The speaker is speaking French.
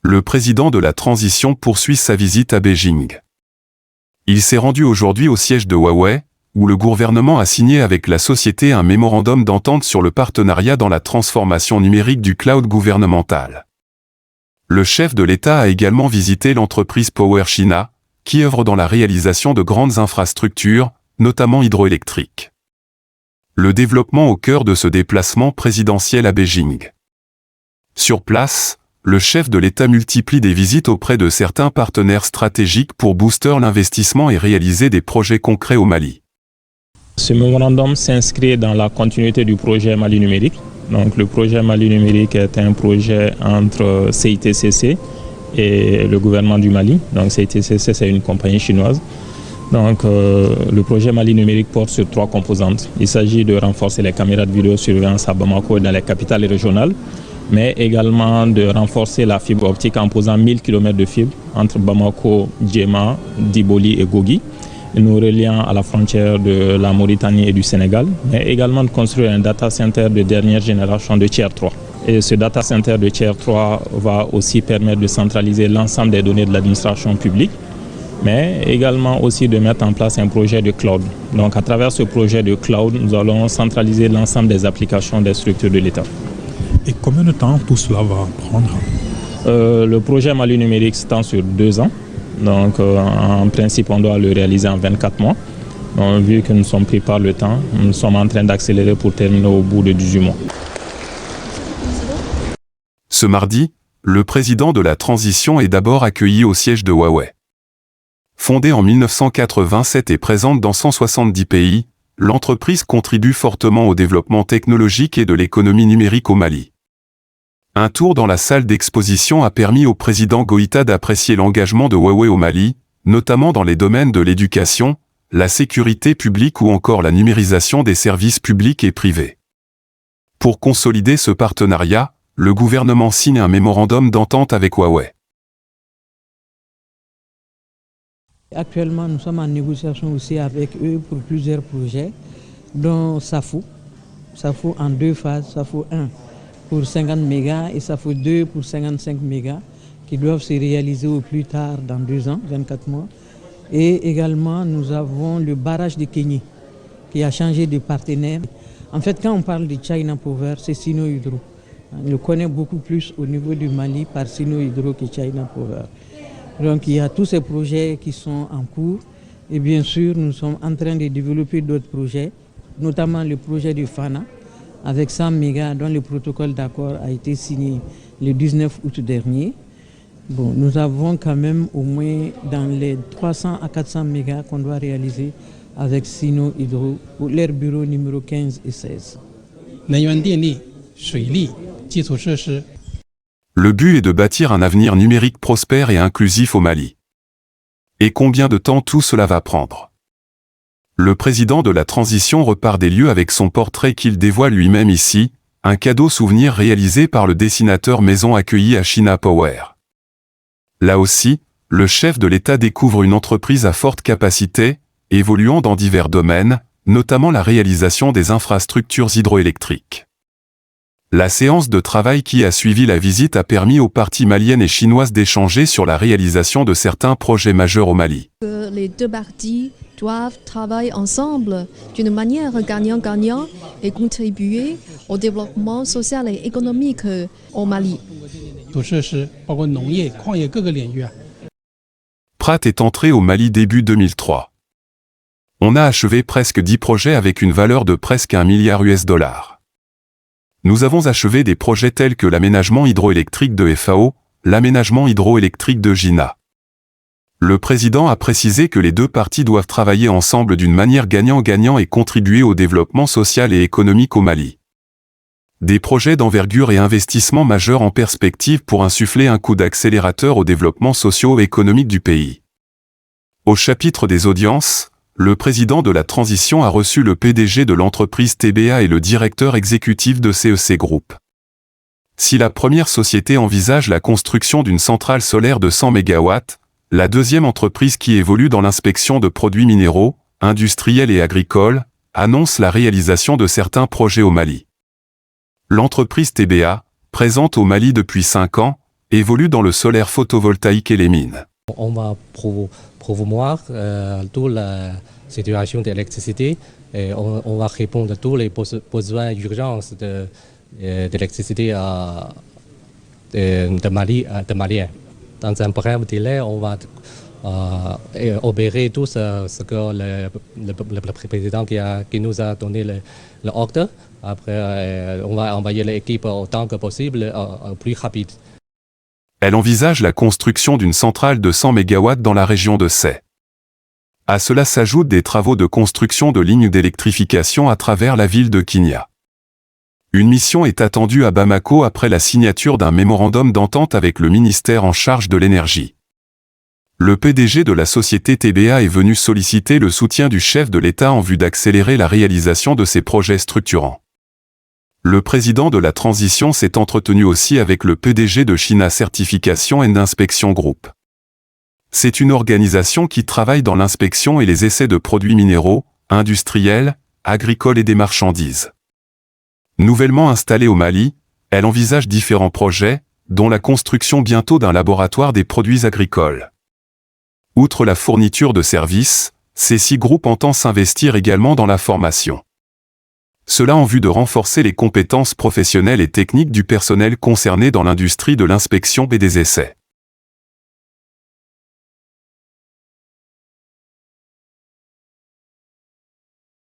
Le président de la transition poursuit sa visite à Beijing. Il s'est rendu aujourd'hui au siège de Huawei, où le gouvernement a signé avec la société un mémorandum d'entente sur le partenariat dans la transformation numérique du cloud gouvernemental. Le chef de l'État a également visité l'entreprise Power China, qui œuvre dans la réalisation de grandes infrastructures, notamment hydroélectriques. Le développement au cœur de ce déplacement présidentiel à Beijing. Sur place, le chef de l'État multiplie des visites auprès de certains partenaires stratégiques pour booster l'investissement et réaliser des projets concrets au Mali. Ce mémorandum s'inscrit dans la continuité du projet Mali numérique. Donc, le projet Mali numérique est un projet entre CITCC et le gouvernement du Mali. Donc, CITCC, c'est une compagnie chinoise. Donc, le projet Mali numérique porte sur 3 composantes. Il s'agit de renforcer les caméras de vidéosurveillance à Bamako et dans les capitales régionales, mais également de renforcer la fibre optique en posant 1000 km de fibre entre Bamako, Djema, Diboli et Gogi, nous reliant à la frontière de la Mauritanie et du Sénégal, mais également de construire un data center de dernière génération de Tier 3. Et ce data center de Tier 3 va aussi permettre de centraliser l'ensemble des données de l'administration publique, mais également aussi de mettre en place un projet de cloud. Donc à travers ce projet de cloud, nous allons centraliser l'ensemble des applications des structures de l'État. Et combien de temps tout cela va prendre? Le projet Mali numérique s'étend sur 2 ans. Donc en principe, on doit le réaliser en 24 mois. Donc, vu que nous sommes pris par le temps, nous sommes en train d'accélérer pour terminer au bout de 18 mois. Ce mardi, le président de la transition est d'abord accueilli au siège de Huawei. Fondée en 1987 et présente dans 170 pays, l'entreprise contribue fortement au développement technologique et de l'économie numérique au Mali. Un tour dans la salle d'exposition a permis au président Goïta d'apprécier l'engagement de Huawei au Mali, notamment dans les domaines de l'éducation, la sécurité publique ou encore la numérisation des services publics et privés. Pour consolider ce partenariat, le gouvernement signe un mémorandum d'entente avec Huawei. Actuellement, nous sommes en négociation aussi avec eux pour plusieurs projets, dont SAFO. SAFO en 2 phases, SAFO 1 pour 50 mégas et SAFO 2 pour 55 mégas, qui doivent se réaliser au plus tard dans 2 ans, 24 mois. Et également, nous avons le barrage de Kenny, qui a changé de partenaire. En fait, quand on parle de China Power, c'est Sino Hydro. On le connaît beaucoup plus au niveau du Mali par Sino Hydro que China Power. Donc il y a tous ces projets qui sont en cours et bien sûr nous sommes en train de développer d'autres projets, notamment le projet de Fana avec 100 mégas dont le protocole d'accord a été signé le 19 août dernier. Bon, nous avons quand même au moins dans les 300 à 400 mégas qu'on doit réaliser avec Sino Hydro pour leur bureau numéro 15 et 16. Le but est de bâtir un avenir numérique prospère et inclusif au Mali. Et combien de temps tout cela va prendre? Le président de la transition repart des lieux avec son portrait qu'il dévoile lui-même ici, un cadeau souvenir réalisé par le dessinateur maison accueilli à China Power. Là aussi, le chef de l'État découvre une entreprise à forte capacité, évoluant dans divers domaines, notamment la réalisation des infrastructures hydroélectriques. La séance de travail qui a suivi la visite a permis aux parties maliennes et chinoises d'échanger sur la réalisation de certains projets majeurs au Mali. Les 2 parties doivent travailler ensemble d'une manière gagnant-gagnant et contribuer au développement social et économique au Mali. Pratt est entré au Mali début 2003. On a achevé presque 10 projets avec une valeur de presque 1 milliard US$. Nous avons achevé des projets tels que l'aménagement hydroélectrique de FAO, l'aménagement hydroélectrique de Gina. Le président a précisé que les 2 parties doivent travailler ensemble d'une manière gagnant-gagnant et contribuer au développement social et économique au Mali. Des projets d'envergure et investissements majeurs en perspective pour insuffler un coup d'accélérateur au développement socio-économique du pays. Au chapitre des audiences, le président de la transition a reçu le PDG de l'entreprise TBA et le directeur exécutif de CEC Group. Si la première société envisage la construction d'une centrale solaire de 100 MW, la deuxième entreprise qui évolue dans l'inspection de produits minéraux, industriels et agricoles, annonce la réalisation de certains projets au Mali. L'entreprise TBA, présente au Mali depuis 5 ans, évolue dans le solaire photovoltaïque et les mines. On va promouvoir toute la situation de l'électricité et on va répondre à tous les besoins urgents d'électricité de Maliens. Dans un bref délai, on va opérer tout ce que le président qui nous a donné l'ordre. Après, on va envoyer l'équipe autant que possible, plus rapide. Elle envisage la construction d'une centrale de 100 MW dans la région de Sey. À cela s'ajoutent des travaux de construction de lignes d'électrification à travers la ville de Kinya. Une mission est attendue à Bamako après la signature d'un mémorandum d'entente avec le ministère en charge de l'énergie. Le PDG de la société TBA est venu solliciter le soutien du chef de l'État en vue d'accélérer la réalisation de ces projets structurants. Le président de la transition s'est entretenu aussi avec le PDG de China Certification and Inspection Group. C'est une organisation qui travaille dans l'inspection et les essais de produits minéraux, industriels, agricoles et des marchandises. Nouvellement installée au Mali, elle envisage différents projets, dont la construction bientôt d'un laboratoire des produits agricoles. Outre la fourniture de services, Ceci Group entend s'investir également dans la formation. Cela en vue de renforcer les compétences professionnelles et techniques du personnel concerné dans l'industrie de l'inspection et des essais.